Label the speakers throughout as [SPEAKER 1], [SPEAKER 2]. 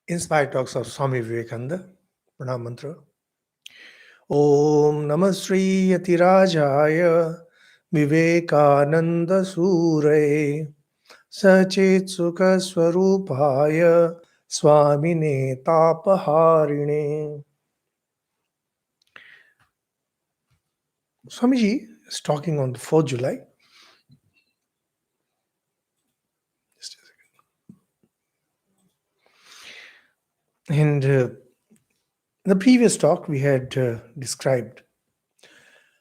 [SPEAKER 1] Inspired talks of Swami Vivekananda. Pranam mantra. Om Namah Sri Yatirajaya Vivekananda Suraye Sachet Sukha Swarupaya Swamine Tapaharine. Swamiji is talking on the 4th July. Just a second. And in the previous talk, we had described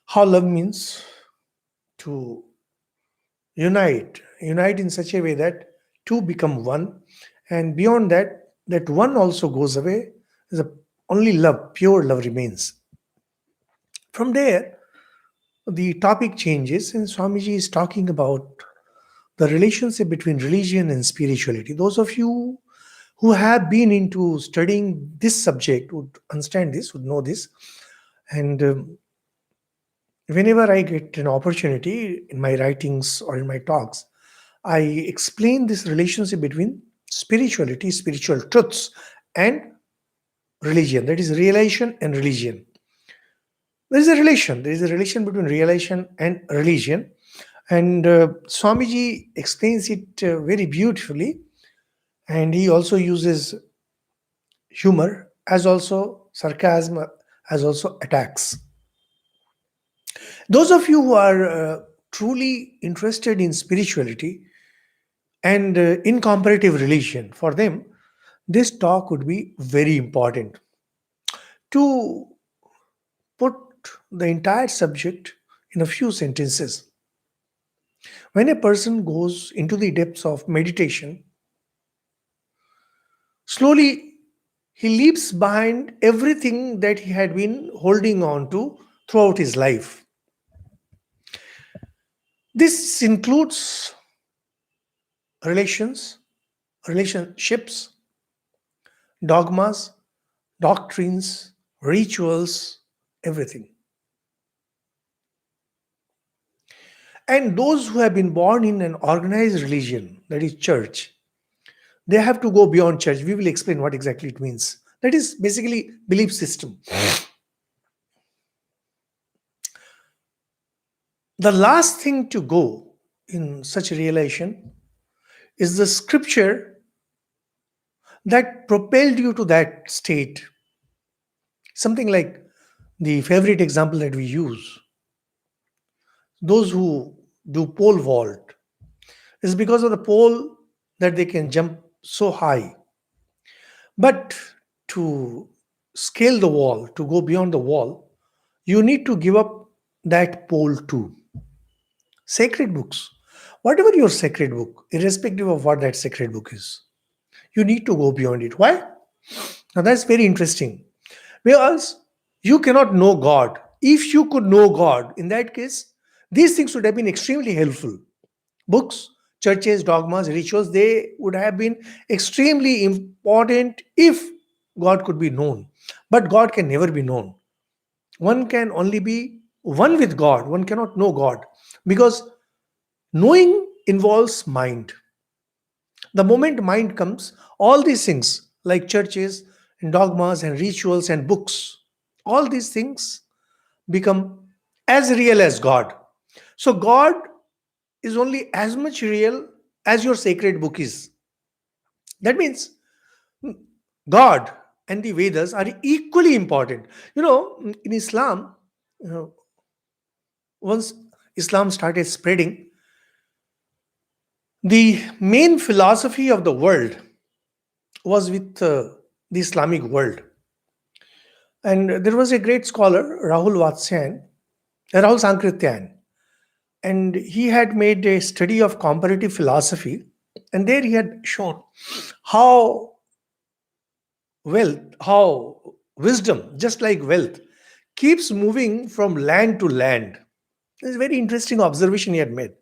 [SPEAKER 1] how love means to unite in such a way that two become one, and beyond that, that one also goes away. Only love, pure love remains. From there, the topic changes, and Swamiji is talking about the relationship between religion and spirituality. Those of you who have been into studying this subject would understand this, would know this. And whenever I get an opportunity in my writings or in my talks, I explain this relationship between spirituality, spiritual truths, and religion. That is realization and religion. There is a relation. There is a relation between realization and religion. And Swamiji explains it very beautifully. And he also uses humor as also sarcasm, as also attacks. Those of you who are truly interested in spirituality and in comparative religion, for them, this talk would be very important to put the entire subject in a few sentences. When a person goes into the depths of meditation, slowly he leaves behind everything that he had been holding on to throughout his life. This includes relationships, dogmas, doctrines, rituals, everything. And those who have been born in an organized religion, that is church, they have to go beyond church. We will explain what exactly it means. That is basically belief system. The last thing to go in such a realization is the scripture that propelled you to that state. Something like the favorite example that we use. Those who do pole vault is because of the pole that they can jump so high. But to scale the wall, to go beyond the wall, you need to give up that pole too. Sacred books, whatever your sacred book, irrespective of what that sacred book is, you need to go beyond it. Why? Now that's very interesting. Because you cannot know God. If you could know God, in that case, these things would have been extremely helpful. Books, churches, dogmas, rituals, they would have been extremely important if God could be known. But God can never be known. One can only be one with God. One cannot know God because knowing involves mind. The moment mind comes, all these things like churches and dogmas and rituals and books, all these things become as real as God. So God is only as much real as your sacred book is. That means God and the Vedas are equally important. In Islam, you know, once Islam started spreading, the main philosophy of the world was with the Islamic world. And there was a great scholar, Rahul Sankrityan, and he had made a study of comparative philosophy, and there he had shown how how wisdom, just like wealth, keeps moving from land to land. It's a very interesting observation he had made.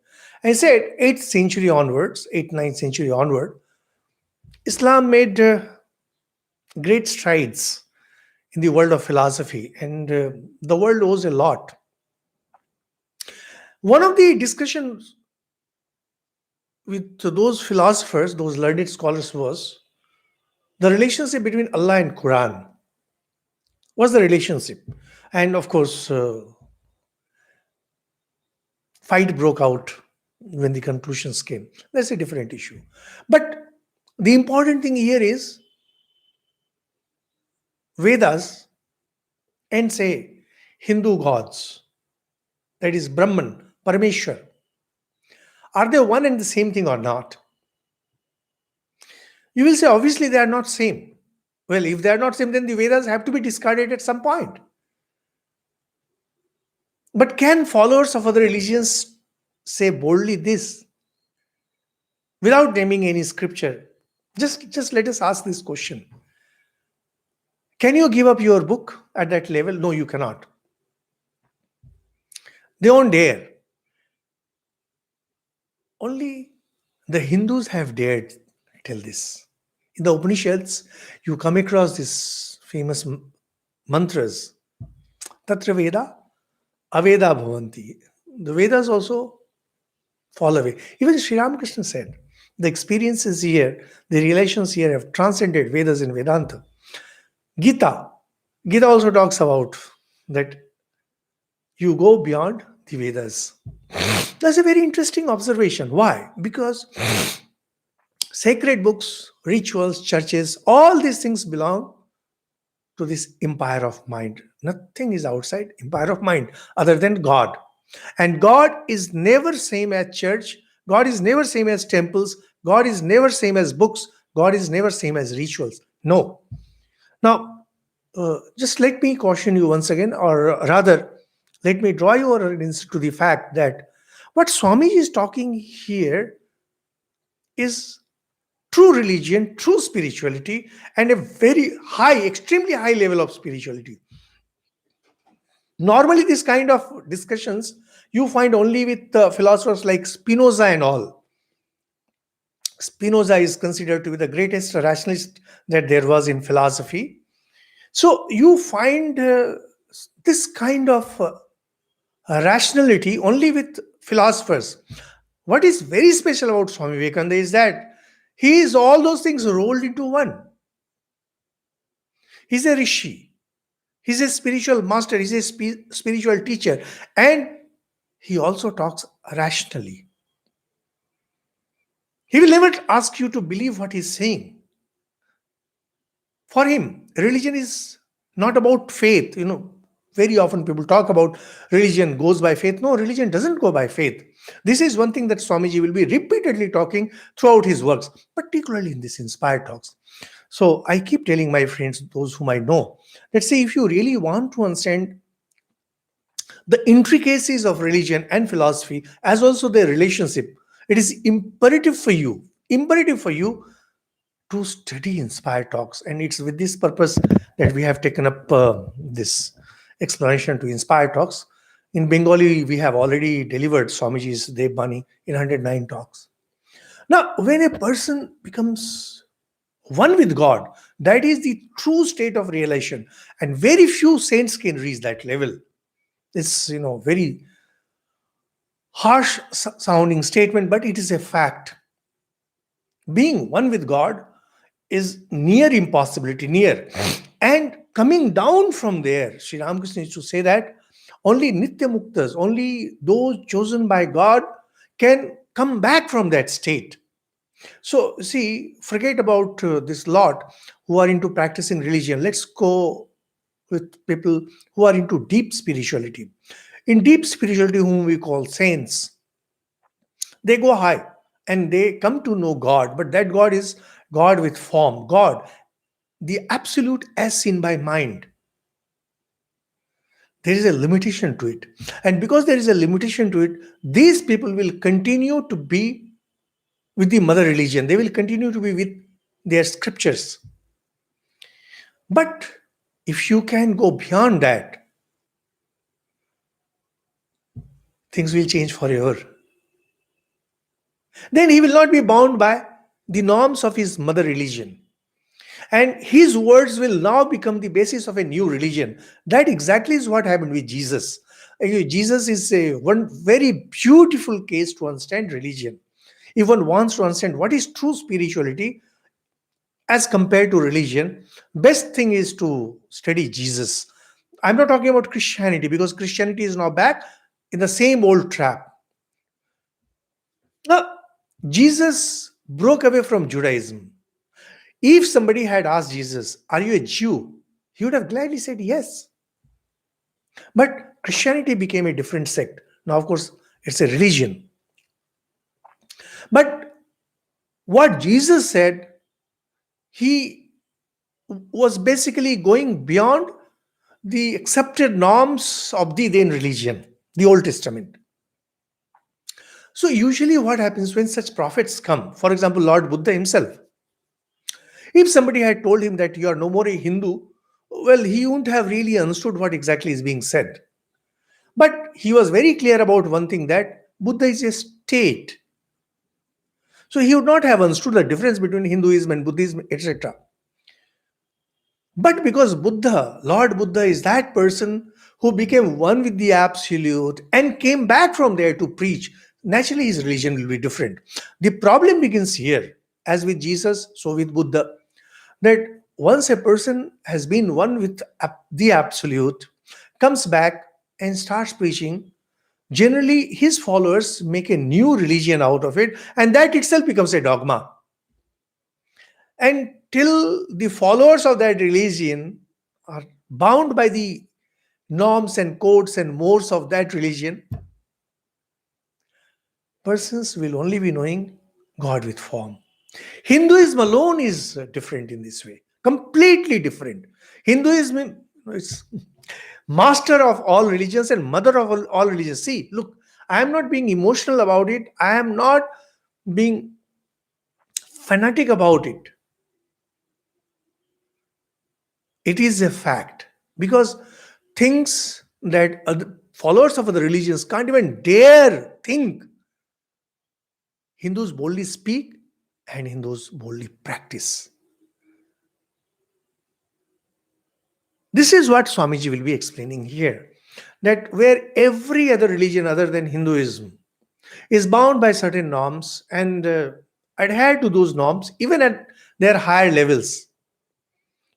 [SPEAKER 1] And he said 8th century onwards, 8th, 9th century onward, Islam made great strides in the world of philosophy, and the world owes a lot. One of the discussions with those philosophers, those learned scholars, was The relationship between Allah and Quran was the relationship. And of course, fight broke out when the conclusions came. That's a different issue. But the important thing here is Vedas and say Hindu gods, that is Brahman, Parameshwar, are they one and the same thing or not? You will say, obviously, they are not same. Well, if they are not same, then the Vedas have to be discarded at some point. But can followers of other religions say boldly this without naming any scripture? Just let us ask this question. Can you give up your book at that level? No, you cannot. They won't dare. Only the Hindus have dared tell this. In the Upanishads, you come across these famous mantras. Tatra Veda, Aveda Bhavanti. The Vedas also fall away. Even Sri Ramakrishna said, the experiences here, the relations here have transcended Vedas and Vedanta. Gita. Gita also talks about that you go beyond the Vedas. That's a very interesting observation. Why? Because sacred books, rituals, churches, all these things belong to this empire of mind. Nothing is outside empire of mind other than God. And God is never same as church. God is never same as temples. God is never same as books. God is never same as rituals. No. Now, just let me caution you once again, or rather, let me draw your attention to the fact that what Swamiji is talking here is true religion, true spirituality, and a very high, extremely high level of spirituality. Normally, this kind of discussions you find only with philosophers like Spinoza and all. Spinoza is considered to be the greatest rationalist that there was in philosophy. So you find this kind of rationality only with philosophers. What is very special about Swami Vivekananda is that he is all those things rolled into one. He's a rishi. He's a spiritual master. He's a spiritual teacher. And he also talks rationally. He will never ask you to believe what he's saying. For him, religion is not about faith. Very often people talk about religion goes by faith. No, religion doesn't go by faith. This is one thing that Swamiji will be repeatedly talking throughout his works, particularly in this inspired talks. So I keep telling my friends, those whom I know, let's say if you really want to understand the intricacies of religion and philosophy, as also their relationship, it is imperative for you to study inspired talks. And it's with this purpose that we have taken up this explanation to inspired talks. In Bengali, we have already delivered Swamiji's Devbani in 109 talks. Now, when a person becomes one with God, that is the true state of realization. And very few saints can reach that level. It's, very harsh sounding statement, but it is a fact. Being one with God is near impossibility, near. And coming down from there, Sri Ramakrishna used to say that only Nitya Muktas, only those chosen by God can come back from that state. So, see, forget about this lot who are into practicing religion. Let's go with people who are into deep spirituality. In deep spirituality, whom we call saints, they go high and they come to know God, but that God is God with form, God, the absolute as seen by mind. There is a limitation to it. And because there is a limitation to it, these people will continue to be with the mother religion. They will continue to be with their scriptures. But if you can go beyond that, things will change forever. Then he will not be bound by the norms of his mother religion. And his words will now become the basis of a new religion. That exactly is what happened with Jesus. Jesus is one very beautiful case to understand religion. If one wants to understand what is true spirituality, as compared to religion, best thing is to study Jesus. I'm not talking about Christianity, because Christianity is now back in the same old trap. Now, Jesus broke away from Judaism. If somebody had asked Jesus, "Are you a Jew?" he would have gladly said yes. But Christianity became a different sect. Now, of course, it's a religion. But what Jesus said, he was basically going beyond the accepted norms of the then religion, the Old Testament. So, usually, what happens when such prophets come, for example, Lord Buddha himself, if somebody had told him that you are no more a Hindu, well, he wouldn't have really understood what exactly is being said. But he was very clear about one thing, that Buddha is a state. So he would not have understood the difference between Hinduism and Buddhism, etc. But because Buddha, Lord Buddha, is that person who became one with the Absolute and came back from there to preach, naturally his religion will be different. The problem begins here, as with Jesus, so with Buddha, that once a person has been one with the Absolute, comes back and starts preaching, generally his followers make a new religion out of it, and that itself becomes a dogma. And till the followers of that religion are bound by the norms and codes and mores of that religion, persons will only be knowing God with form. Hinduism alone is different in this way, completely different. Hinduism is master of all religions and mother of all religions. See, look, I am not being emotional about it, I am not being fanatic about it. It is a fact, because things that other followers of other religions can't even dare think, Hindus boldly speak and Hindus boldly practice. This is what Swamiji will be explaining here, that where every other religion other than Hinduism is bound by certain norms and adhere to those norms even at their higher levels,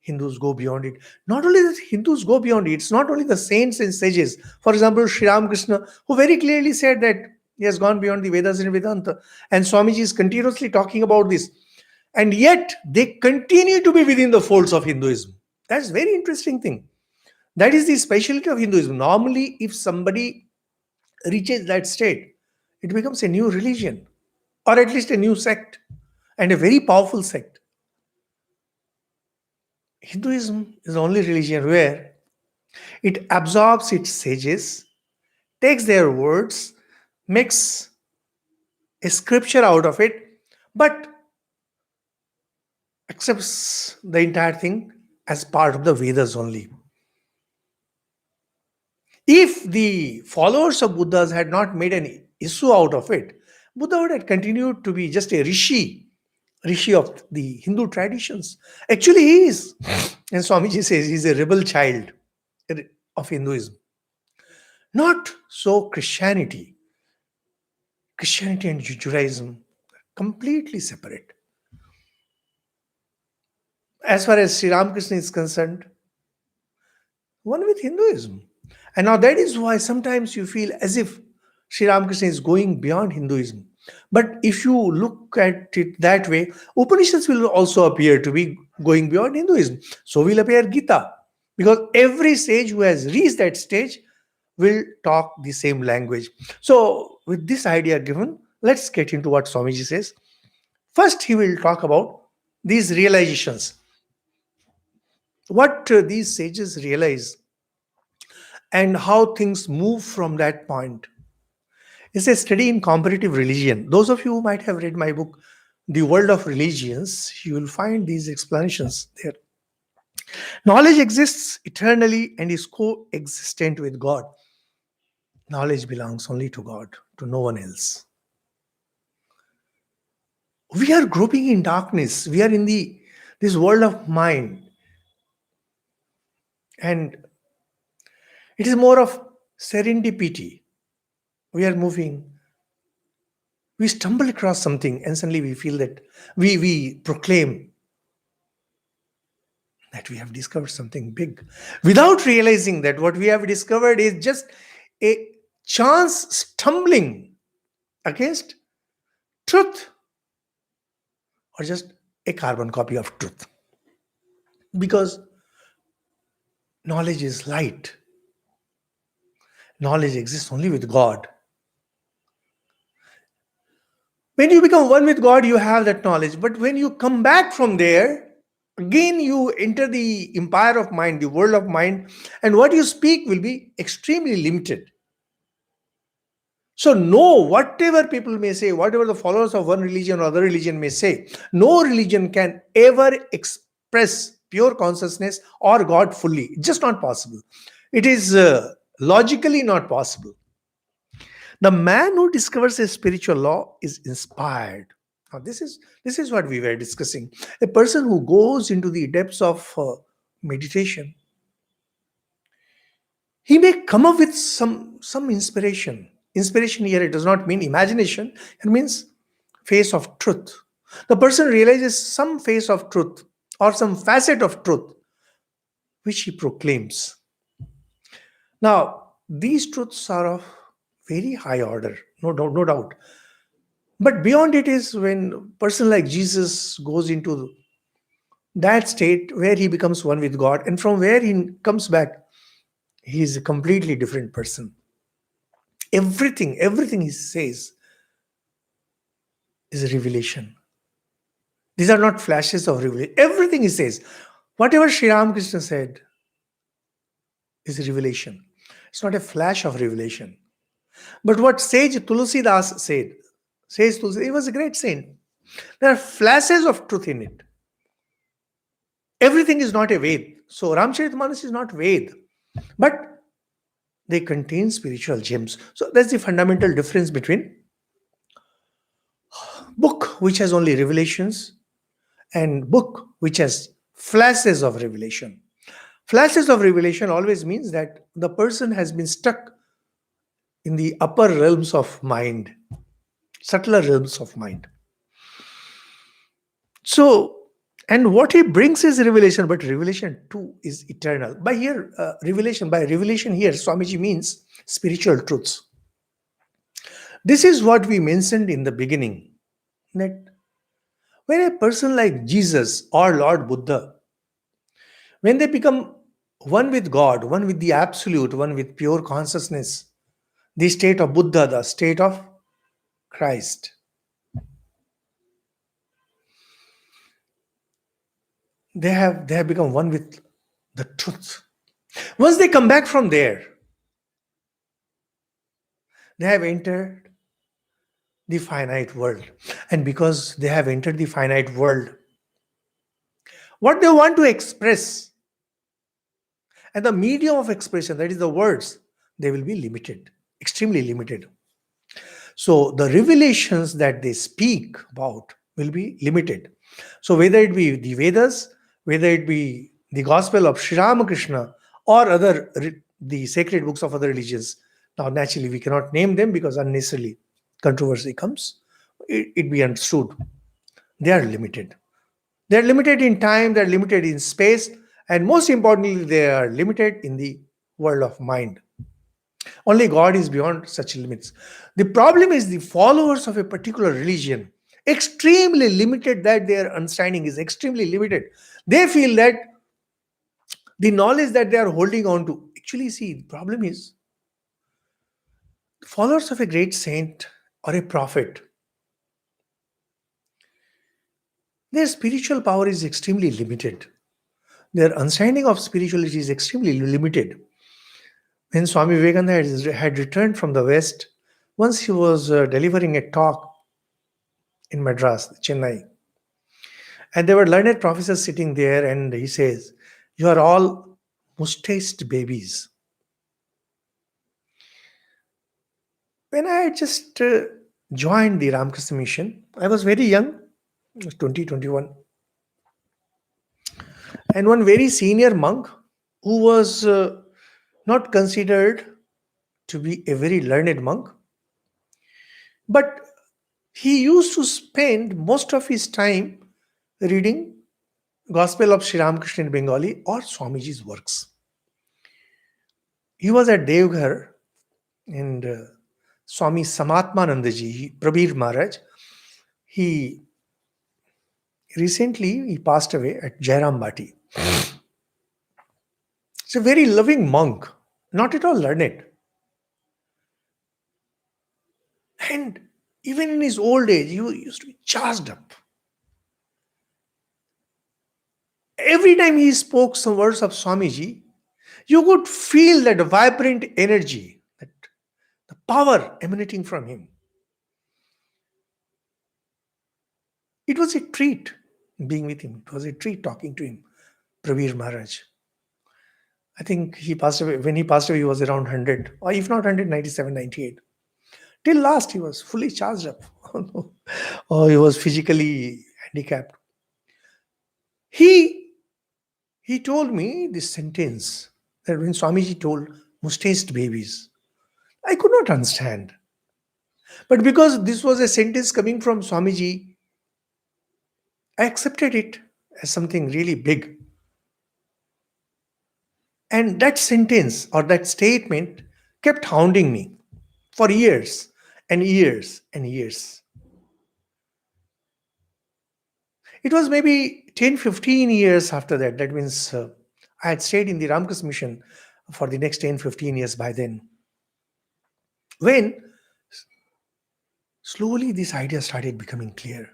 [SPEAKER 1] Hindus go beyond it. Not only that Hindus go beyond it, it's not only the saints and sages. For example, Sri Ramakrishna, who very clearly said that he has gone beyond the Vedas and Vedanta. And Swamiji is continuously talking about this. And yet, they continue to be within the folds of Hinduism. That's very interesting thing. That is the specialty of Hinduism. Normally, if somebody reaches that state, it becomes a new religion, or at least a new sect, and a very powerful sect. Hinduism is the only religion where it absorbs its sages, takes their words, makes a scripture out of it, but accepts the entire thing as part of the Vedas only. If the followers of Buddhas had not made an issue out of it, Buddha would have continued to be just a rishi of the Hindu traditions. Actually, he is. And Swamiji says he's a rebel child of Hinduism. Not so Christianity. Christianity and Judaism completely separate. As far as Sri Ramakrishna is concerned, one with Hinduism. And now that is why sometimes you feel as if Sri Ramakrishna is going beyond Hinduism. But if you look at it that way, Upanishads will also appear to be going beyond Hinduism. So will appear Gita. Because every sage who has reached that stage will talk the same language. So, with this idea given, let's get into what Swamiji says. First, he will talk about these realizations. What these sages realize and how things move from that point. It's a study in comparative religion. Those of you who might have read my book, The World of Religions, you will find these explanations there. Knowledge exists eternally and is coexistent with God. Knowledge belongs only to God, to no one else. We are groping in darkness. We are in this world of mind. And it is more of serendipity. We are moving. We stumble across something and suddenly we feel that we proclaim that we have discovered something big without realizing that what we have discovered is just a chance stumbling against truth, or just a carbon copy of truth. Because knowledge is light, knowledge exists only with God. When you become one with God, you have that knowledge. But when you come back from there, again you enter the empire of mind, the world of mind, and what you speak will be extremely limited. So, no, whatever people may say, whatever the followers of one religion or other religion may say, no religion can ever express pure consciousness or God fully. It's just not possible. It is logically not possible. The man who discovers a spiritual law is inspired. Now, this is what we were discussing. A person who goes into the depths of meditation, he may come up with some inspiration. Inspiration here, it does not mean imagination. It means face of truth. The person realizes some face of truth or some facet of truth which he proclaims. Now, these truths are of very high order, no doubt. But beyond it is when a person like Jesus goes into that state where he becomes one with God, and from where he comes back, he is a completely different person. Everything he says is a revelation. These are not flashes of revelation. Everything he says, whatever Sri Ramakrishna said, is a revelation. It's not a flash of revelation. But what sage Tulsidas said, says Tulsi, he was a great saint. There are flashes of truth in it. Everything is not a Ved. So Ramcharitmanas is not Ved. But they contain spiritual gems. So that's the fundamental difference between book which has only revelations and book which has flashes of revelation. Flashes of revelation always means that the person has been stuck in the upper realms of mind, subtler realms of mind. So, and what he brings is revelation, but revelation too is eternal. By revelation here, Swamiji means spiritual truths. This is what we mentioned in the beginning, that when a person like Jesus or Lord Buddha, when they become one with God, one with the absolute, one with pure consciousness, the state of Buddha, the state of Christ, they have become one with the truth. Once they come back from there, they have entered the finite world. And because they have entered the finite world, what they want to express and the medium of expression, that is the words, they will be limited, extremely limited. So the revelations that they speak about will be limited. So whether it be the Vedas, whether it be the gospel of Sri Ramakrishna or the sacred books of other religions, now naturally we cannot name them because unnecessarily controversy comes. It be understood. They are limited. They are limited in time, they are limited in space, and most importantly, they are limited in the world of mind. Only God is beyond such limits. The problem is the followers of a particular religion, extremely limited, that their understanding is extremely limited. They feel that the knowledge that they are holding on to, actually, see, the problem is followers of a great saint or a prophet, their spiritual power is extremely limited. Their understanding of spirituality is extremely limited. When Swami Vivekananda had returned from the West, once he was delivering a talk in Madras, Chennai, and there were learned professors sitting there, and he says, "You are all mustached babies." When I had just joined the Ramakrishna mission, I was very young, I was 20, 21. And one very senior monk who was not considered to be a very learned monk, but he used to spend most of his time reading Gospel of Sri Ramakrishna in Bengali or Swamiji's works. He was at Devghar, and Swami Samarpanananda, Prabir Maharaj, he recently he passed away at Jairam Bati. He's a very loving monk, not at all learned. And even in his old age, he used to be charged up. Every time he spoke some words of Swamiji, you could feel that vibrant energy, that the power emanating from him. It was a treat being with him. It was a treat talking to him, Prabir Maharaj. I think he passed away. When he passed away, he was around 100, or if not 197, 98. Till last, he was fully charged up. Oh, no. Oh, he was physically handicapped. He told me this sentence that when Swamiji told mustached babies, I could not understand. But because this was a sentence coming from Swamiji, I accepted it as something really big. And that sentence or that statement kept hounding me for years and years and years. It was maybe 10, 15 years after that. That means I had stayed in the Ramakrishna mission for the next 10, 15 years by then. When slowly this idea started becoming clear.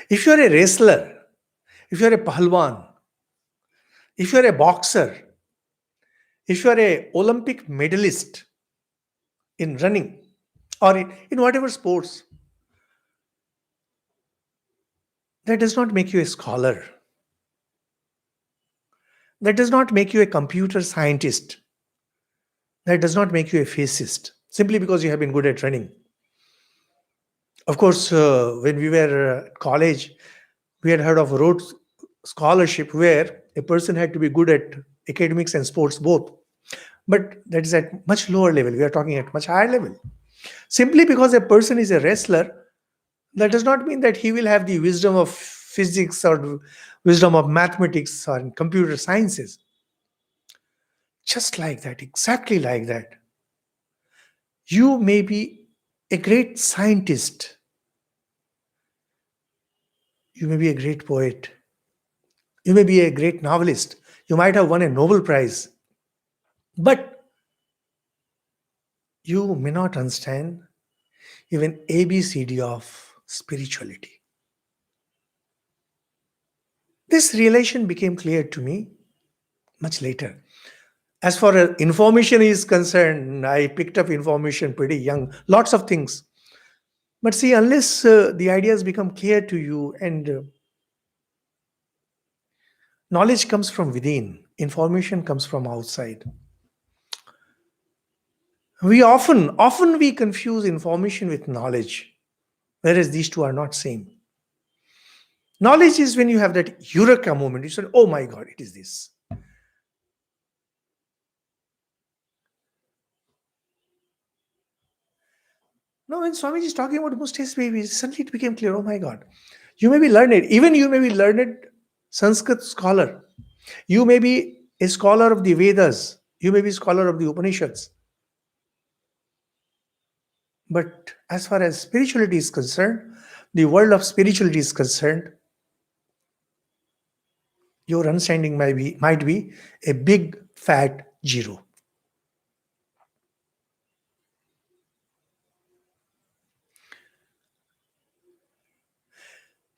[SPEAKER 1] If you're a wrestler, if you're a pahalwan, if you're a boxer, if you're a Olympic medalist in running or in whatever sports, that does not make you a scholar. That does not make you a computer scientist. That does not make you a physicist simply because you have been good at running. Of course, when we were at college, we had heard of Rhodes Scholarship where a person had to be good at academics and sports both. But that is at much lower level. We are talking at much higher level. Simply because a person is a wrestler, that does not mean that he will have the wisdom of physics or wisdom of mathematics or computer sciences. Just like that, exactly like that. You may be a great scientist. You may be a great poet. You may be a great novelist. You might have won a Nobel Prize. But you may not understand even ABCD of spirituality. This realization became clear to me much later. As far as information is concerned, I picked up information pretty young, lots of things. But see, unless the ideas become clear to you and knowledge comes from within, information comes from outside. We often we confuse information with knowledge, whereas these two are not same. Knowledge is when you have that eureka moment. You say, oh my God, it is this. Now, when Swamiji is talking about mustached babies, suddenly it became clear, oh my God. You may be learned, even you may be learned Sanskrit scholar. You may be a scholar of the Vedas. You may be a scholar of the Upanishads. But as far as spirituality is concerned, the world of spirituality is concerned, your understanding might be a big fat zero.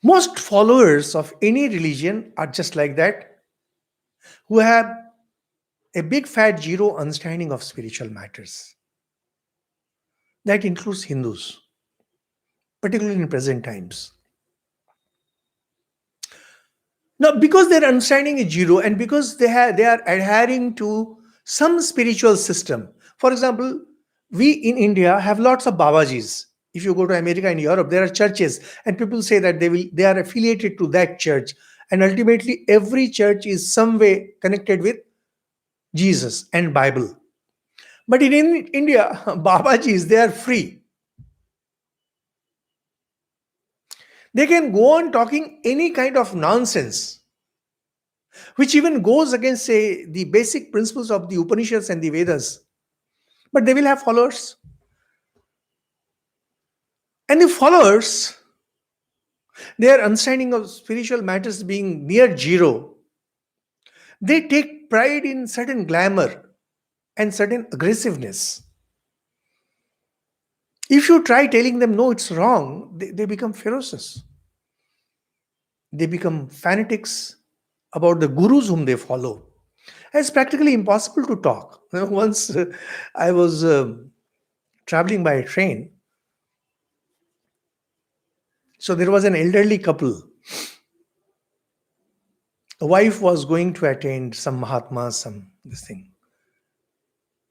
[SPEAKER 1] Most followers of any religion are just like that, who have a big fat zero understanding of spiritual matters. That includes Hindus, particularly in present times. Now, because their understanding is zero and because they are adhering to some spiritual system. For example, we in India have lots of Babajis. If you go to America and Europe, there are churches, and people say that they are affiliated to that church. And ultimately, every church is some way connected with Jesus and Bible. But in India, Babajis, they are free. They can go on talking any kind of nonsense, which even goes against, say, the basic principles of the Upanishads and the Vedas. But they will have followers. And the followers, their understanding of spiritual matters being near zero, they take pride in certain glamour and certain aggressiveness. If you try telling them no, it's wrong, they become ferocious. They become fanatics about the gurus whom they follow. It's practically impossible to talk. Once I was traveling by a train, so there was an elderly couple. A wife was going to attend some Mahatma, some this thing,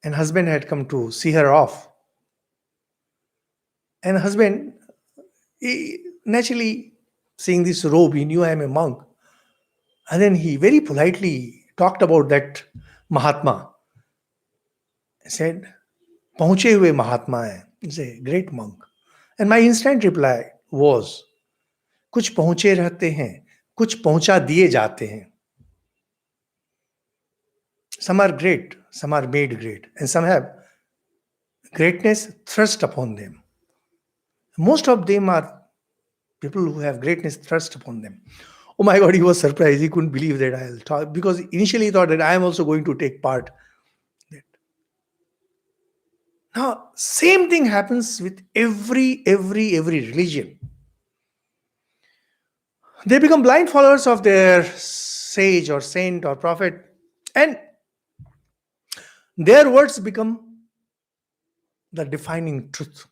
[SPEAKER 1] and husband had come to see her off. And husband, naturally seeing this robe, he knew I am a monk. And then he very politely talked about that Mahatma. He said, "Pahuche hue Mahatma hai." He's a great monk. And my instant reply was, कुछ पहुंचे रहते हैं, कुछ पहुंचा दिए जाते हैं. Some are great, some are made great, and some have greatness thrust upon them. Most of them are people who have greatness thrust upon them. Oh my God, he was surprised. He couldn't believe that I'll talk, because initially he thought that I am also going to take part. Now, same thing happens with every religion. They become blind followers of their sage or saint or prophet, and their words become the defining truth.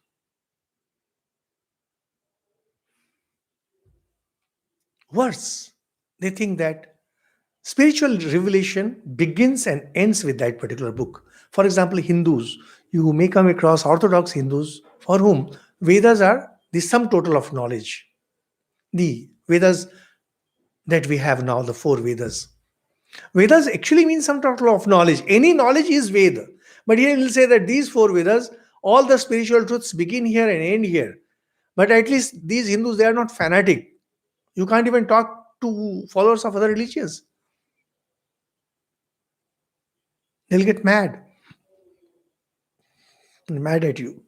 [SPEAKER 1] Worse, they think that spiritual revelation begins and ends with that particular book. For example, Hindus, you may come across Orthodox Hindus for whom Vedas are the sum total of knowledge. The Vedas that we have now, the four Vedas. Vedas actually means sum total of knowledge. Any knowledge is Veda. But here we'll say that these four Vedas, all the spiritual truths begin here and end here. But at least these Hindus, they are not fanatic. You can't even talk to followers of other religions. They'll get mad at you.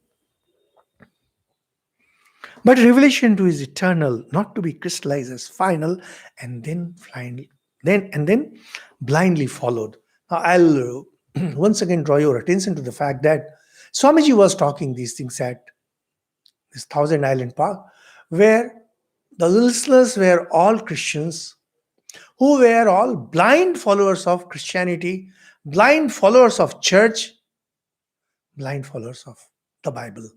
[SPEAKER 1] But revelation too is eternal, not to be crystallized as final, and then blindly followed. Now I'll once again draw your attention to the fact that Swamiji was talking these things at this Thousand Island Park, where the listeners were all Christians who were all blind followers of Christianity, blind followers of church, blind followers of the Bible.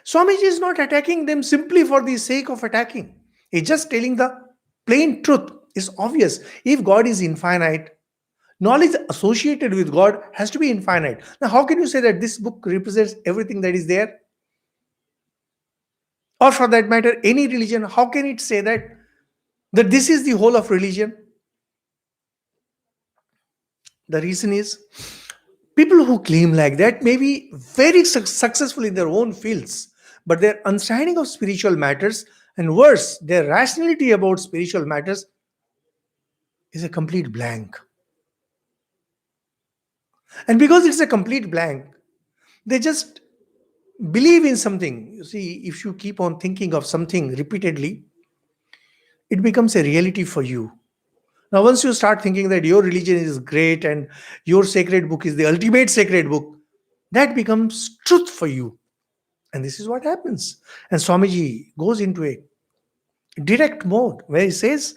[SPEAKER 1] Swamiji is not attacking them simply for the sake of attacking. He's just telling the plain truth. It's obvious. If God is infinite, knowledge associated with God has to be infinite. Now, how can you say that this book represents everything that is there? Or for that matter, any religion, how can it say that this is the whole of religion? The reason is, people who claim like that may be very successful in their own fields, but their understanding of spiritual matters, and worse, their rationality about spiritual matters, is a complete blank. And because it's a complete blank, they just believe in something. You see, if you keep on thinking of something repeatedly, it becomes a reality for you. Now, once you start thinking that your religion is great and your sacred book is the ultimate sacred book, that becomes truth for you. And this is what happens. And Swamiji goes into a direct mode where he says,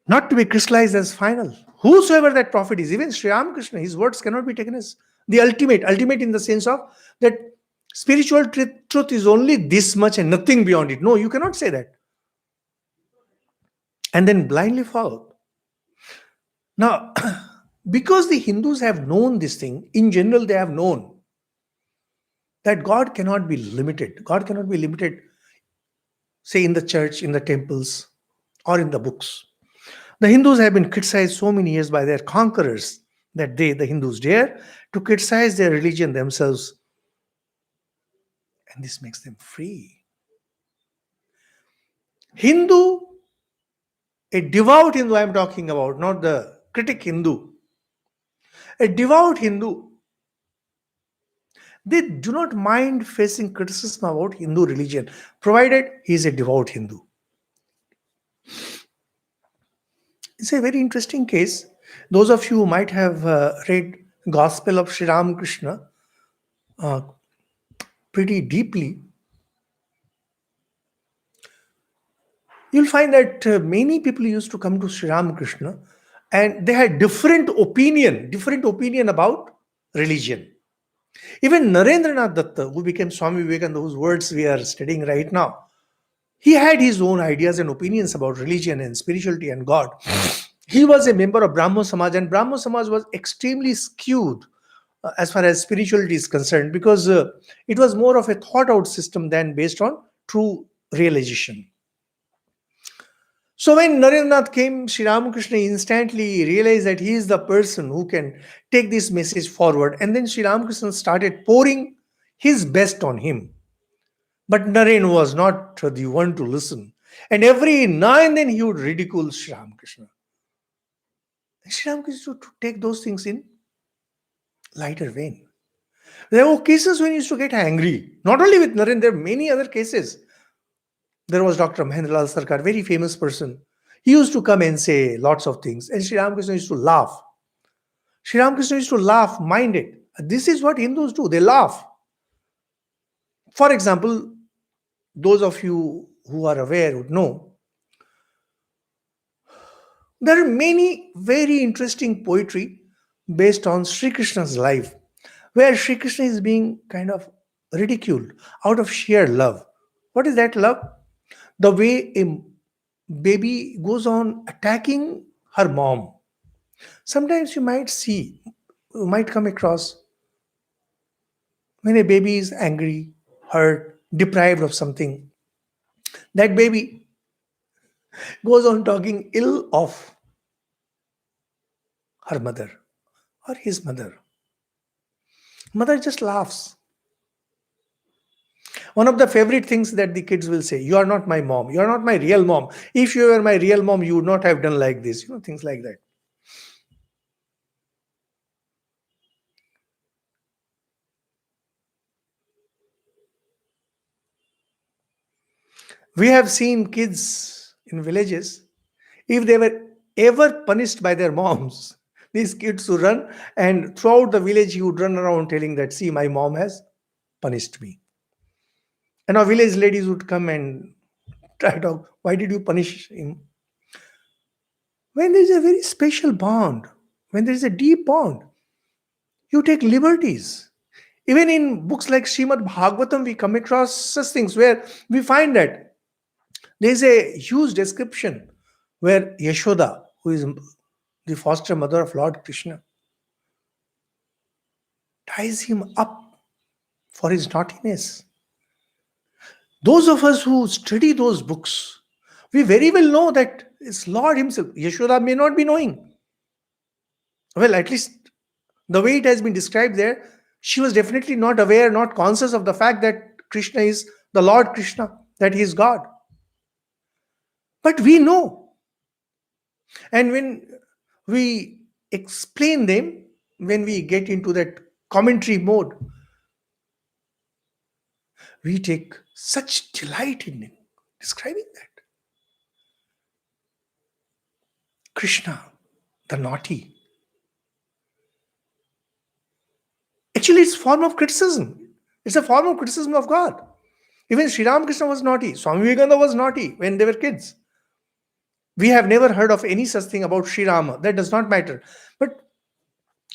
[SPEAKER 1] not to be crystallized as final. Whosoever that prophet is, even Sri Ramakrishna, his words cannot be taken as the ultimate in the sense of that spiritual truth is only this much and nothing beyond it. No, you cannot say that. And then blindly follow. Now, because the Hindus have known this thing, in general, they have known that God cannot be limited. God cannot be limited, say, in the church, in the temples, or in the books. The Hindus have been criticized so many years by their conquerors that the Hindus, dare to criticize their religion themselves And this makes them free. Hindu, a devout Hindu I am talking about, not the critic Hindu. A devout Hindu, they do not mind facing criticism about Hindu religion, provided he is a devout Hindu. It's a very interesting case. Those of you who might have read Gospel of Sri Ramakrishna uh, pretty deeply, you'll find that many people used to come to Sri Ramakrishna and they had different opinion about religion. Even Narendranath Datta, who became Swami Vivekananda, whose words we are studying right now, he had his own ideas and opinions about religion and spirituality and God. He was a member of Brahmo Samaj, and Brahmo Samaj was extremely skewed as far as spirituality is concerned, because it was more of a thought out system than based on true realization. So when Narendranath came, Sri Ramakrishna instantly realized that he is the person who can take this message forward. And then Sri Ramakrishna started pouring his best on him. But Naren was not the one to listen. And every now and then he would ridicule Sri Ramakrishna. And Sri Ramakrishna used to take those things in lighter vein. There were cases when he used to get angry. Not only with Naren, there are many other cases. There was Dr. Mahendralal Sarkar, very famous person. He used to come and say lots of things. And Sri Ramakrishna used to laugh. Sri Ramakrishna used to laugh, mind it. This is what Hindus do. They laugh. For example, those of you who are aware would know, there are many very interesting poetry based on Sri Krishna's life, where Sri Krishna is being kind of ridiculed out of sheer love. What is that love? The way a baby goes on attacking her mom. Sometimes you might come across when a baby is angry, hurt, deprived of something, that baby goes on talking ill of her mother or his mother. Mother just laughs. One of the favorite things that the kids will say, "You are not my mom. You are not my real mom. If you were my real mom, you would not have done like this." Things like that. We have seen kids in villages, if they were ever punished by their moms, these kids would run, and throughout the village, he would run around telling that, "See, my mom has punished me." And our village ladies would come and try to, "Why did you punish him?" When there is a very special bond, when there is a deep bond, you take liberties. Even in books like Srimad Bhagavatam, we come across such things where we find that there is a huge description where Yashoda, who is the foster mother of Lord Krishna, ties him up for his naughtiness. Those of us who study those books, we very well know that it's Lord himself. Yashoda may not be knowing. Well, at least the way it has been described there, she was definitely not aware, not conscious of the fact that Krishna is the Lord Krishna, that he is God. But we know. And when we explain them, when we get into that commentary mode, we take such delight in describing that. Krishna, the naughty. Actually, it's a form of criticism. It's a form of criticism of God. Even Sri Ramakrishna was naughty. Swami Vivekananda was naughty when they were kids. We have never heard of any such thing about Sri Rama. That does not matter. But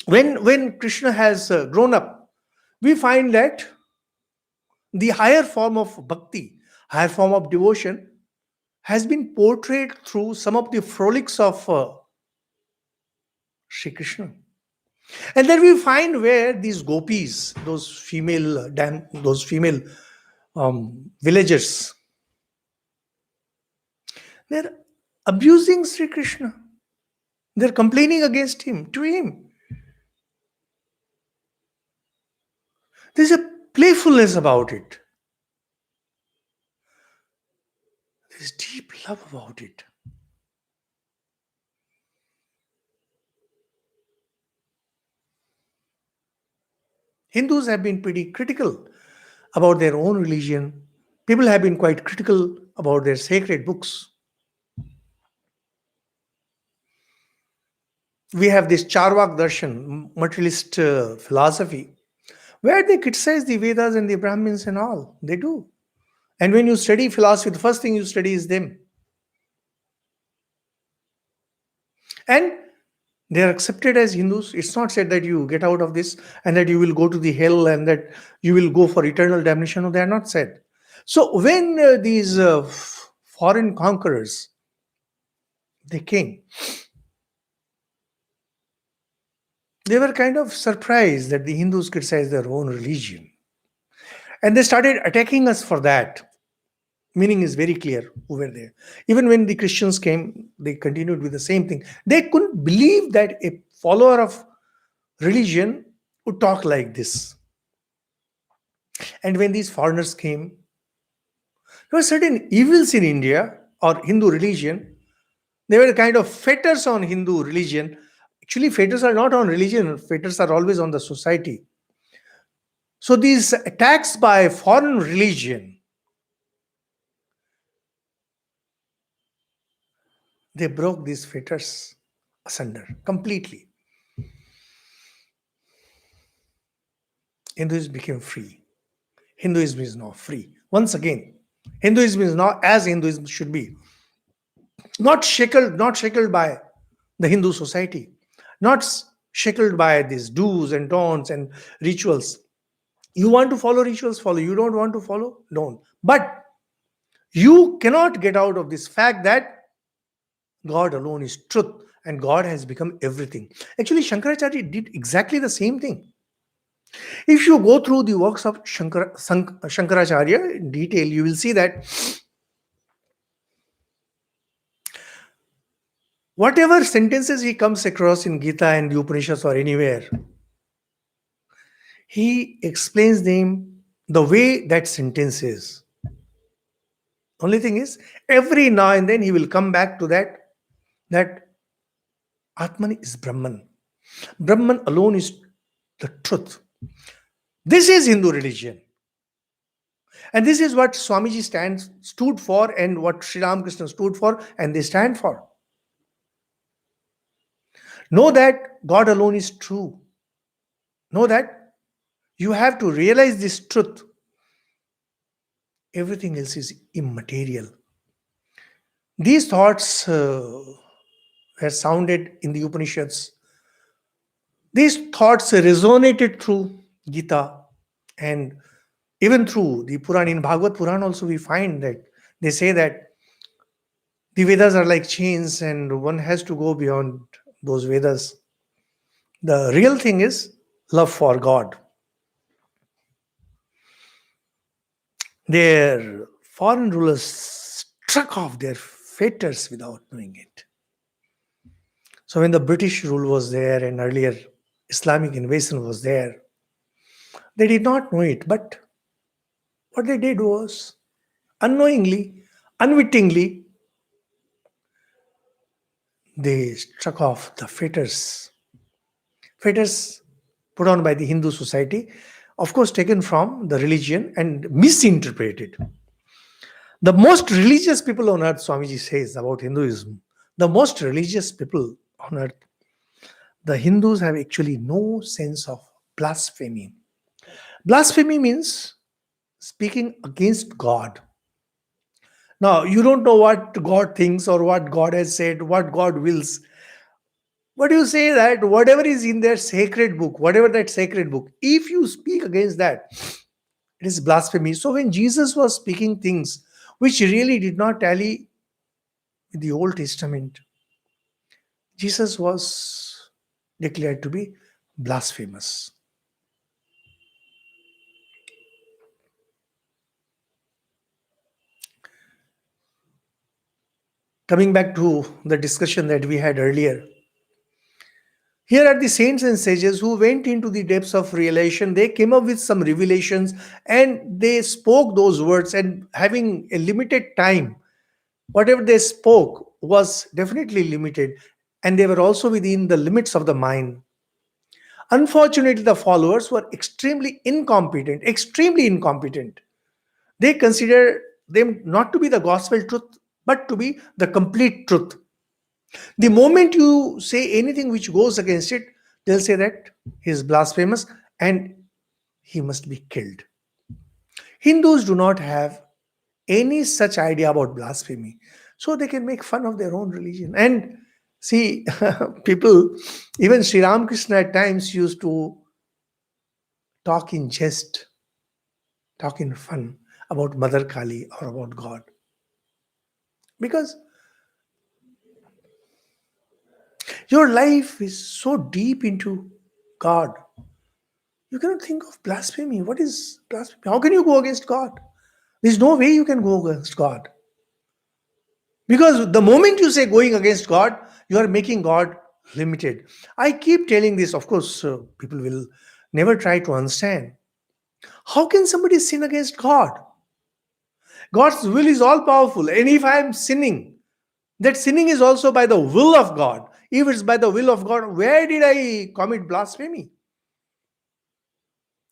[SPEAKER 1] when Krishna has grown up, we find that the higher form of bhakti, higher form of devotion, has been portrayed through some of the frolics of Sri Krishna. And then we find where these gopis, those female villagers, they're abusing Sri Krishna. They're complaining against him, to him. There's a playfulness about it. There is deep love about it. Hindus have been pretty critical about their own religion. People have been quite critical about their sacred books. We have this Charvak Darshan, materialist philosophy, where they criticize the Vedas and the Brahmins and all. They do. And when you study philosophy, the first thing you study is them. And they are accepted as Hindus. It's not said that you get out of this and that you will go to the hell and that you will go for eternal damnation. No, they are not said. So when these foreign conquerors they came, they were kind of surprised that the Hindus criticized their own religion. And they started attacking us for that. Meaning is very clear over there. Even when the Christians came, they continued with the same thing. They couldn't believe that a follower of religion would talk like this. And when these foreigners came, there were certain evils in India or Hindu religion. They were kind of fetters on Hindu religion. Actually, fetters are not on religion, fetters are always on the society. So these attacks by foreign religion, they broke these fetters asunder completely. Hinduism became free. Hinduism is now free. Once again, Hinduism is now as Hinduism should be. Not shackled by the Hindu society, not shackled by these do's and don'ts and rituals. You want to follow rituals, follow. You don't want to follow, don't. But you cannot get out of this fact that God alone is truth and God has become everything. Actually, Shankaracharya did exactly the same thing. If you go through the works of Shankaracharya in detail, you will see that whatever sentences he comes across in Gita and the Upanishads or anywhere, he explains them the way that sentence is. Only thing is, every now and then he will come back to that Atman is Brahman. Brahman alone is the truth. This is Hindu religion. And this is what Swamiji stood for and what Sri Ramakrishna stood for and they stand for. Know that God alone is true. Know that you have to realize this truth. Everything else is immaterial. These thoughts were sounded in the Upanishads. These thoughts resonated through Gita and even through the Puran. In Bhagavad Puran also we find that they say that the Vedas are like chains and one has to go beyond those Vedas. The real thing is love for God. Their foreign rulers struck off their fetters without knowing it. So when the British rule was there and earlier Islamic invasion was there, they did not know it. But what they did was unknowingly, unwittingly, they struck off the fetters. Fetters put on by the Hindu society, of course taken from the religion and misinterpreted. The most religious people on earth, Swamiji says about Hinduism, the most religious people on earth, the Hindus have actually no sense of blasphemy. Blasphemy means speaking against God. Now, you don't know what God thinks or what God has said, what God wills. But you say that whatever is in their sacred book, whatever that sacred book, if you speak against that, it is blasphemy. So when Jesus was speaking things which really did not tally with the Old Testament, Jesus was declared to be blasphemous. Coming back to the discussion that we had earlier, here are the saints and sages who went into the depths of realization. They came up with some revelations and they spoke those words, and having a limited time, Whatever they spoke was definitely limited, and they were also within the limits of the mind. Unfortunately, the followers were extremely incompetent. They consider them not to be the gospel truth, but to be the complete truth. The moment you say anything which goes against it, they'll say that he is blasphemous and he must be killed. Hindus do not have any such idea about blasphemy, so they can make fun of their own religion. And see, people, even Sri Ramakrishna at times used to talk in jest, talk in fun about Mother Kali or about God. Because your life is so deep into God, you cannot think of blasphemy. What is blasphemy? How can you go against God? There's no way you can go against God. Because the moment you say going against God, you are making God limited. I keep telling this, of course, people will never try to understand. How can somebody sin against God? God's will is all powerful. And if I am sinning, that sinning is also by the will of God. If it's by the will of God, where did I commit blasphemy?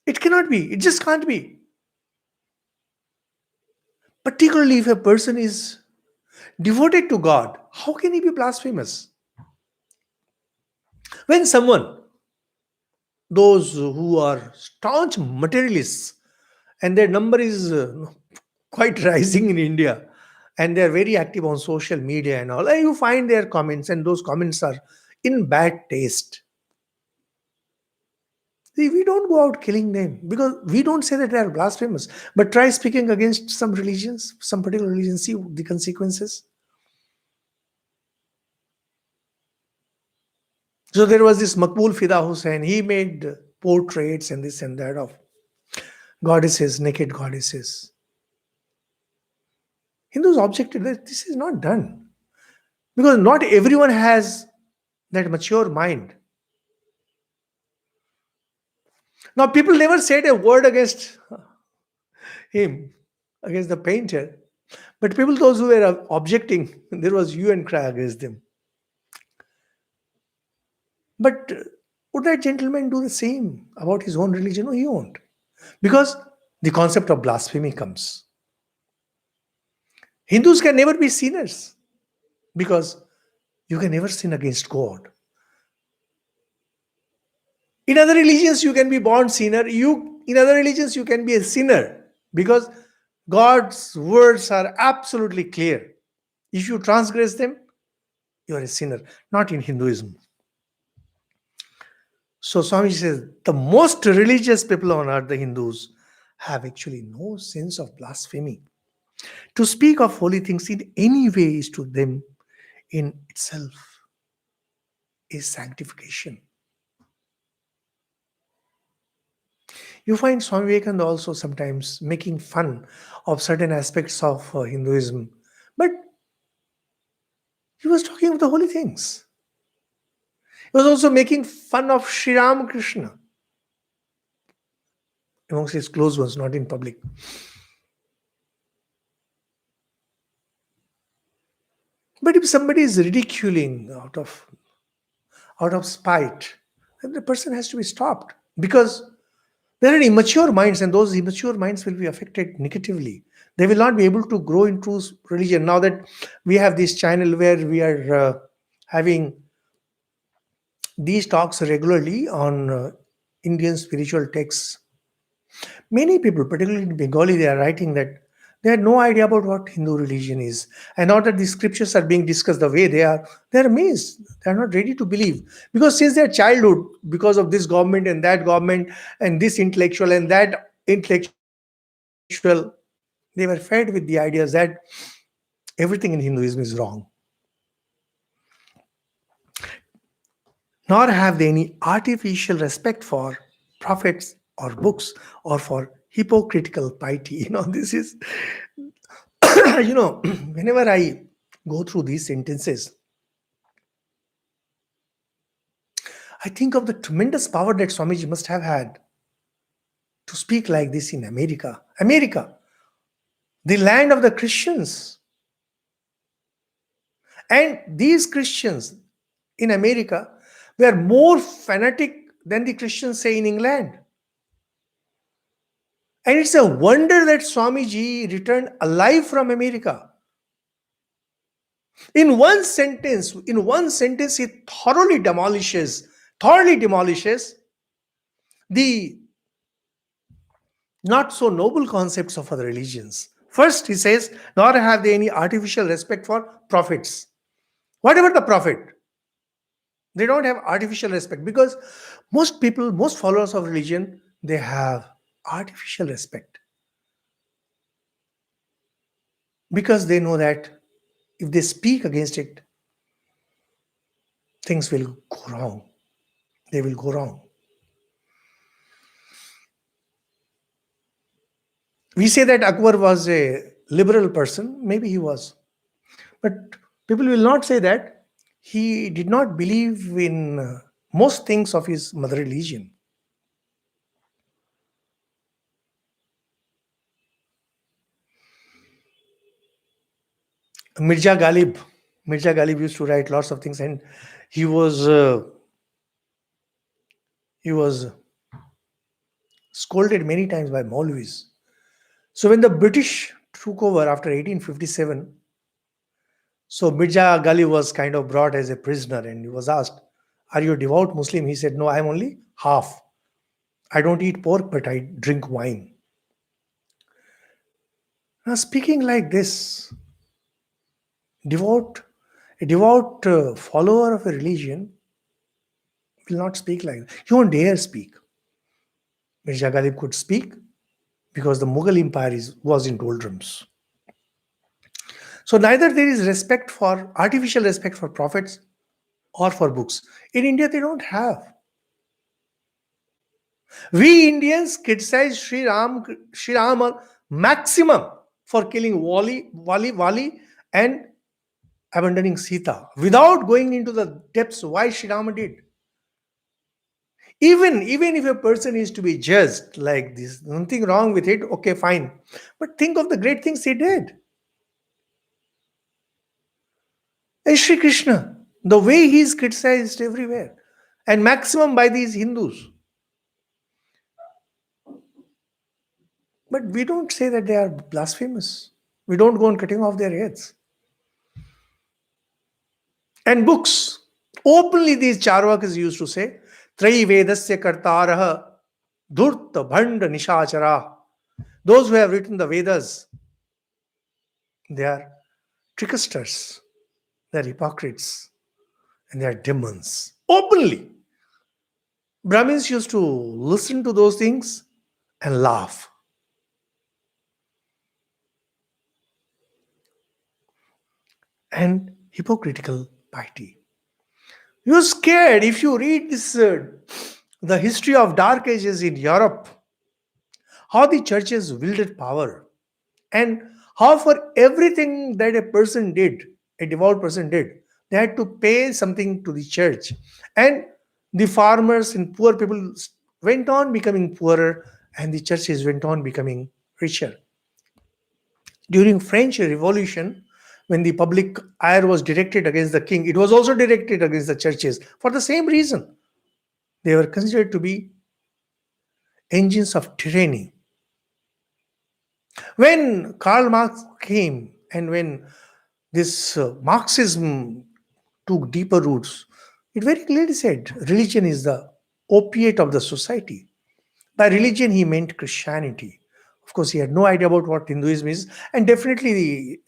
[SPEAKER 1] It cannot be. It just can't be. Particularly if a person is devoted to God, how can he be blasphemous? When someone, those who are staunch materialists, and their number is quite rising in India, and they are very active on social media and all, and you find their comments, and those comments are in bad taste. See, we don't go out killing them because we don't say that they are blasphemous. But try speaking against some religions, some particular religion, see the consequences. So there was this Makbul Fida Hussain. He made portraits and this and that of goddesses, naked goddesses. Hindus objected that this is not done because not everyone has that mature mind. Now, people never said a word against him, against the painter, but people, those who were objecting, there was hue and cry against them. But would that gentleman do the same about his own religion? No, he won't. Because the concept of blasphemy comes. Hindus can never be sinners because you can never sin against God. In other religions, you can be born sinner. In other religions, you can be a sinner because God's words are absolutely clear. If you transgress them, you are a sinner. Not in Hinduism. So Swami says the most religious people on earth, the Hindus, have actually no sense of blasphemy. To speak of holy things in any way is to them in itself is sanctification. You find Swami Vivekananda also sometimes making fun of certain aspects of Hinduism, but he was talking of the holy things. He was also making fun of Sri Ramakrishna amongst his close ones, not in public. But if somebody is ridiculing out of spite, then the person has to be stopped because there are immature minds, and those immature minds will be affected negatively. They will not be able to grow into religion. Now that we have this channel where we are having these talks regularly on Indian spiritual texts, many people, particularly in Bengali, they are writing that they had no idea about what Hindu religion is. And now that the scriptures are being discussed the way they're amazed. They're not ready to believe. Because since their childhood, because of this government and this intellectual and that intellectual, they were fed with the ideas that everything in Hinduism is wrong. Nor have they any artificial respect for prophets or books or for hypocritical piety. This is, whenever I go through these sentences, I think of the tremendous power that Swamiji must have had to speak like this in America. America, the land of the Christians. And these Christians in America were more fanatic than the Christians, say, in England. And it's a wonder that Swamiji returned alive from America. In one sentence, he thoroughly demolishes the not so noble concepts of other religions. First, he says, nor have they any artificial respect for prophets. Whatever the prophet, they don't have artificial respect, because most people, most followers of religion, they have artificial respect, because they know that if they speak against it, things will go wrong. They will go wrong. We say that Akbar was a liberal person. Maybe he was. But people will not say that he did not believe in most things of his mother religion. Mirza Ghalib. Mirza Ghalib used to write lots of things, and he was he was scolded many times by Maulvis. So when the British took over after 1857, so Mirza Ghalib was kind of brought as a prisoner, and he was asked, "Are you a devout Muslim?" He said, "No, I'm only half. I don't eat pork, but I drink wine." Now, speaking like this, devout, a devout follower of a religion will not speak like that. He won't dare speak. Mirza Ghalib could speak because the Mughal Empire was in doldrums. So neither there is artificial respect for prophets or for books. In India, they don't have. We Indians criticize Sri Rama maximum for killing Wali, and abandoning Sita without going into the depths why Sri Rama did. Even if a person is to be judged like this, nothing wrong with it, okay, fine. But think of the great things he did. And Sri Krishna, the way he is criticized everywhere, and maximum by these Hindus. But we don't say that they are blasphemous. We don't go on cutting off their heads. And books. Openly these Charvakas used to say, Trayi Vedasya Kartaraha Dhurta Bhanda Nishachara. Those who have written the Vedas, they are tricksters, they are hypocrites, and they are demons. Openly. Brahmins used to listen to those things and laugh. And hypocritical piety. You're scared if you read this, the history of dark ages in Europe, how the churches wielded power, and how for everything that a person did, a devout person did, they had to pay something to the church. And the farmers and poor people went on becoming poorer, and the churches went on becoming richer. During French Revolution, when the public ire was directed against the king, it was also directed against the churches for the same reason. They were considered to be engines of tyranny. When Karl Marx came, and when this Marxism took deeper roots, it very clearly said religion is the opiate of the society. By religion, he meant Christianity. Of course, he had no idea about what Hinduism is, and definitely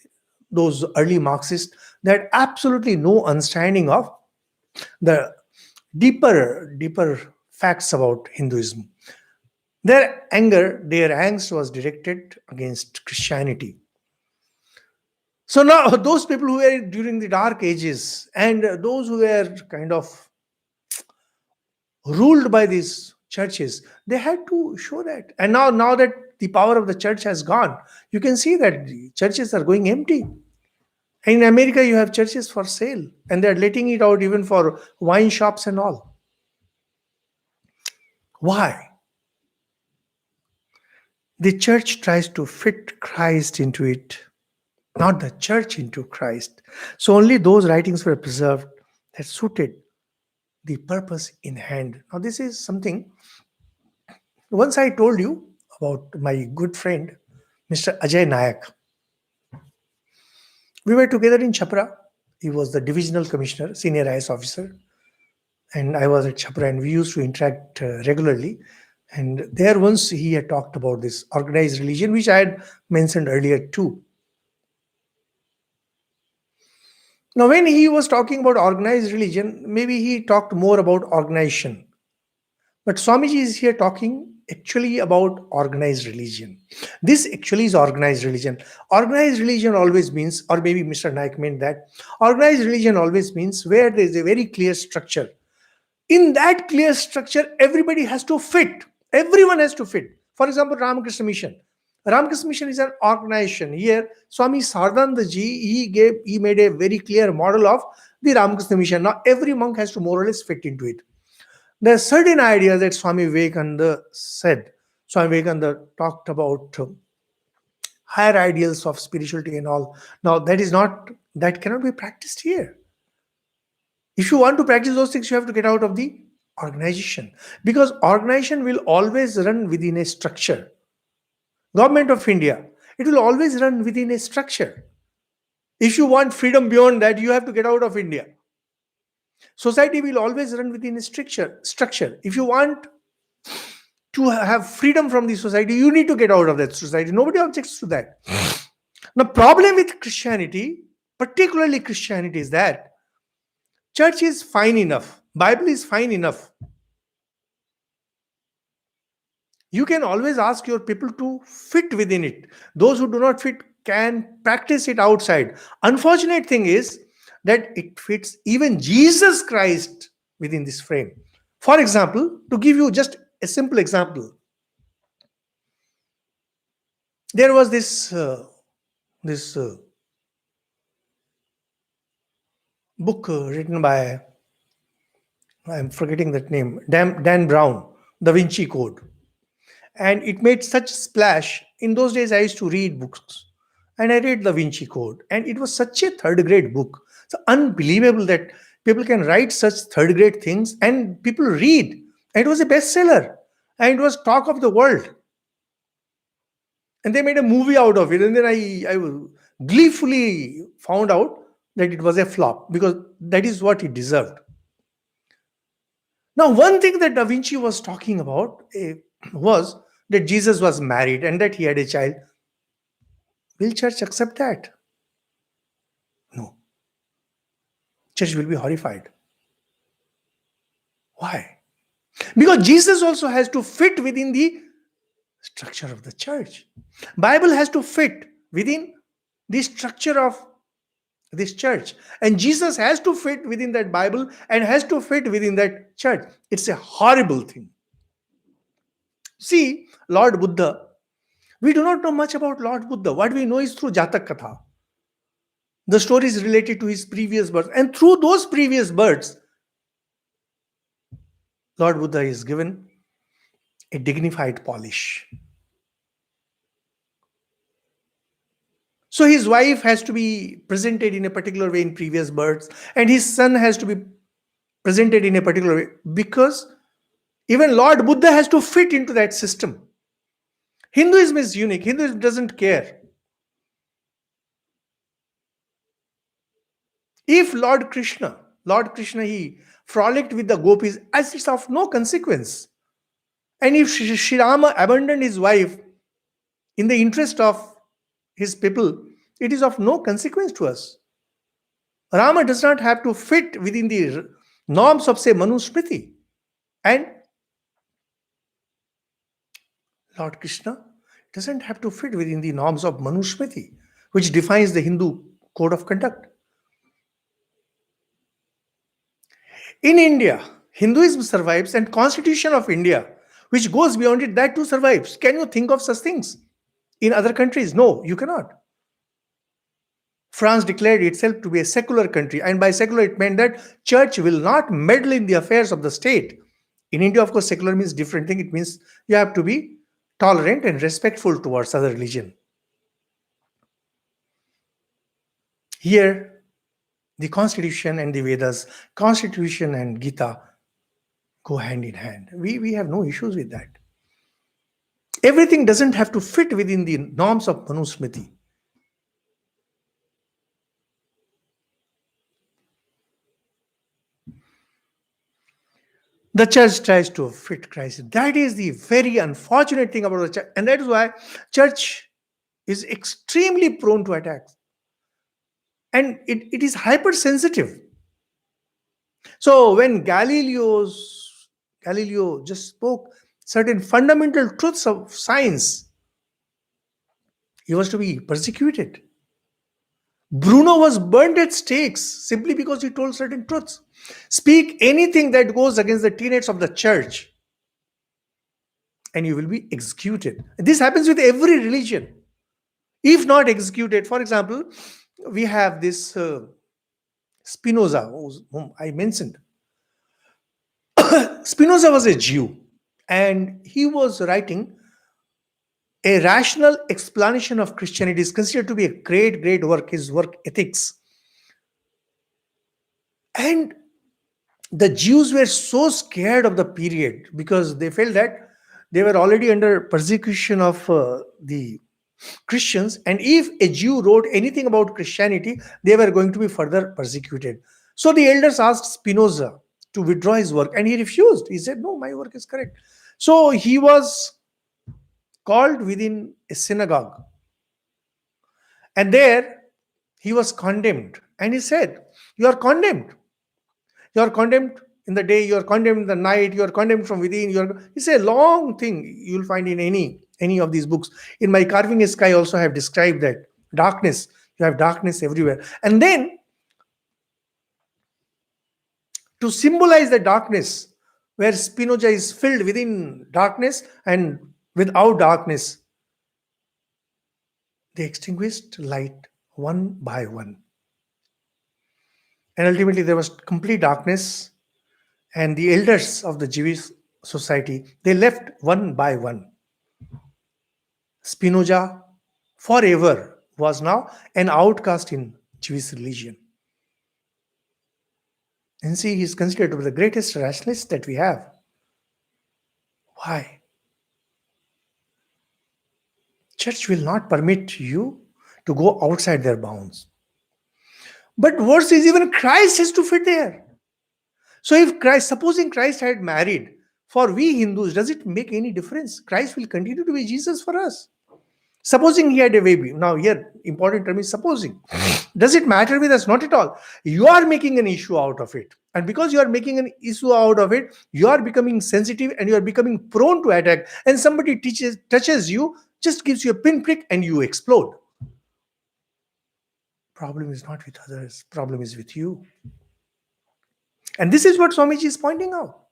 [SPEAKER 1] those early Marxists, they had absolutely no understanding of the deeper facts about Hinduism. Their anger, their angst was directed against Christianity. So now, those people who were during the Dark Ages, and those who were kind of ruled by these churches, they had to show that. And now that the power of the church has gone, you can see that the churches are going empty. In America, you have churches for sale, and they're letting it out even for wine shops and all. Why? The church tries to fit Christ into it. not the church into Christ. So only those writings were preserved that suited the purpose in hand. Now, this is something once I told you about my good friend, Mr. Ajay Nayak. We were together in Chapra. He was the divisional commissioner, senior IS officer, and I was at Chapra, and we used to interact regularly. And there once he had talked about this organized religion, which I had mentioned earlier too. Now, when he was talking about organized religion, maybe he talked more about organization. But Swamiji is here talking actually about organized religion. This actually is organized religion. Organized religion always means, or maybe Mr. Naik meant that, organized religion always means where there is a very clear structure. In that clear structure, everybody has to fit. Everyone has to fit. For example, Ramakrishna Mission. Ramakrishna Mission is an organization. Here, Swami Samarpanananda ji, he made a very clear model of the Ramakrishna Mission. Now, every monk has to more or less fit into it. There are certain ideas that Swami Vivekananda said. Swami Vivekananda talked about higher ideals of spirituality and all. Now, that cannot be practiced here. If you want to practice those things, you have to get out of the organization, because organization will always run within a structure. Government of India, it will always run within a structure. If you want freedom beyond that, you have to get out of India. Society will always run within a structure. If you want to have freedom from the society, you need to get out of that society. Nobody objects to that. The problem with Christianity, particularly Christianity, is that church is fine enough. Bible is fine enough. You can always ask your people to fit within it. Those who do not fit can practice it outside. Unfortunate thing is that it fits even Jesus Christ within this frame. For example, to give you just a simple example, there was this book written by, I'm forgetting that name, Dan Brown, the Vinci Code. And it made such splash. In those days, I used to read books. And I read the Vinci Code. And it was such a third grade book. It's unbelievable that people can write such third grade things and people read. And it was a bestseller. And it was talk of the world. And they made a movie out of it. And then I gleefully found out that it was a flop, because that is what it deserved. Now, one thing that Da Vinci was talking about was that Jesus was married and that he had a child. Will church accept that? No. Church will be horrified. Why? Because Jesus also has to fit within the structure of the church. Bible has to fit within the structure of this church. And Jesus has to fit within that Bible and has to fit within that church. It's a horrible thing. See, Lord Buddha, we do not know much about Lord Buddha. What we know is through Jatak Katha. The stories related to his previous births. And through those previous births, Lord Buddha is given a dignified polish. So his wife has to be presented in a particular way in previous births, and his son has to be presented in a particular way, because even Lord Buddha has to fit into that system. Hinduism is unique. Hinduism doesn't care. If Lord Krishna, he frolicked with the gopis, as it's of no consequence. And if Sri Rama abandoned his wife in the interest of his people, it is of no consequence to us. Rama does not have to fit within the norms of, say, Manusmriti. And Lord Krishna doesn't have to fit within the norms of Manusmriti, which defines the Hindu code of conduct. In India, Hinduism survives, and Constitution of India, which goes beyond it, that too survives. Can you think of such things in other countries? No, you cannot. France declared itself to be a secular country, and by secular it meant that church will not meddle in the affairs of the state. In India, of course, secular means different thing. It means you have to be tolerant and respectful towards other religion. Here, the Constitution and the Vedas, Constitution and Gita go hand in hand. We have no issues with that. Everything doesn't have to fit within the norms of Manusmriti. The church tries to fit Christ. That is the very unfortunate thing about the church. And that is why church is extremely prone to attacks. And it is hypersensitive. So when Galileo just spoke certain fundamental truths of science, he was to be persecuted. Bruno was burned at stakes simply because he told certain truths. Speak anything that goes against the tenets of the church, and you will be executed. This happens with every religion. If not executed, for example, we have this Spinoza, whom I mentioned. Spinoza was a Jew, and he was writing a rational explanation of Christianity. Is considered to be a great, great work, his work Ethics. And the Jews were so scared of the period because they felt that they were already under persecution of the Christians, and if a Jew wrote anything about Christianity, they were going to be further persecuted. So the elders asked Spinoza to withdraw his work, and he refused. He said, "No, my work is correct." So he was called within a synagogue, and there he was condemned. And he said, "You are condemned. You are condemned in the day, you are condemned in the night, you are condemned from within." It's a long thing you'll find in any of these books. In my Carving a Sky also I have described that darkness. You have darkness everywhere. And then to symbolize the darkness, where Spinoza is filled within darkness and without darkness, they extinguished light one by one. And ultimately there was complete darkness, and the elders of the Jewish society, they left one by one. Spinoza forever was now an outcast in Jewish religion. And see, he is considered to be the greatest rationalist that we have. Why? Church will not permit you to go outside their bounds. But worse is, even Christ has to fit there. So if Christ, supposing Christ had married, for we Hindus, does it make any difference? Christ will continue to be Jesus for us. Supposing he had a baby. Now here, important term is supposing. Does it matter with us? Not at all. You are making an issue out of it. And because you are making an issue out of it, you are becoming sensitive and you are becoming prone to attack. And somebody touches you, just gives you a pinprick and you explode. Problem is not with others. Problem is with you. And this is what Swamiji is pointing out.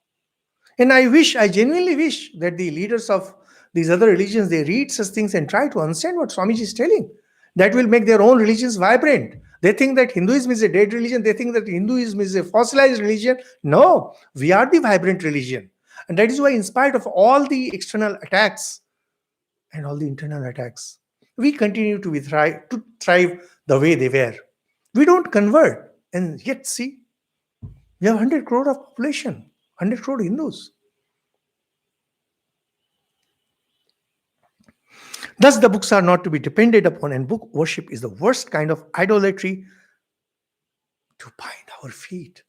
[SPEAKER 1] And I genuinely wish that the leaders of these other religions, they read such things and try to understand what Swamiji is telling. That will make their own religions vibrant. They think that Hinduism is a dead religion. They think that Hinduism is a fossilized religion. No, we are the vibrant religion. And that is why, in spite of all the external attacks and all the internal attacks, we continue to thrive the way they were. We don't convert. And yet, see, we have 100 crore of population, 100 crore Hindus. Thus, the books are not to be depended upon, and book worship is the worst kind of idolatry to bind our feet.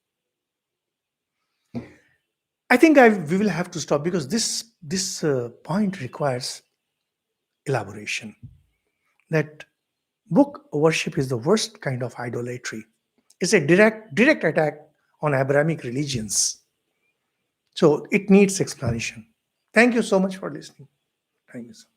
[SPEAKER 1] I think we will have to stop because this point requires elaboration. That book worship is the worst kind of idolatry. It's a direct attack on Abrahamic religions. So it needs explanation. Thank you so much for listening. Thank you, sir.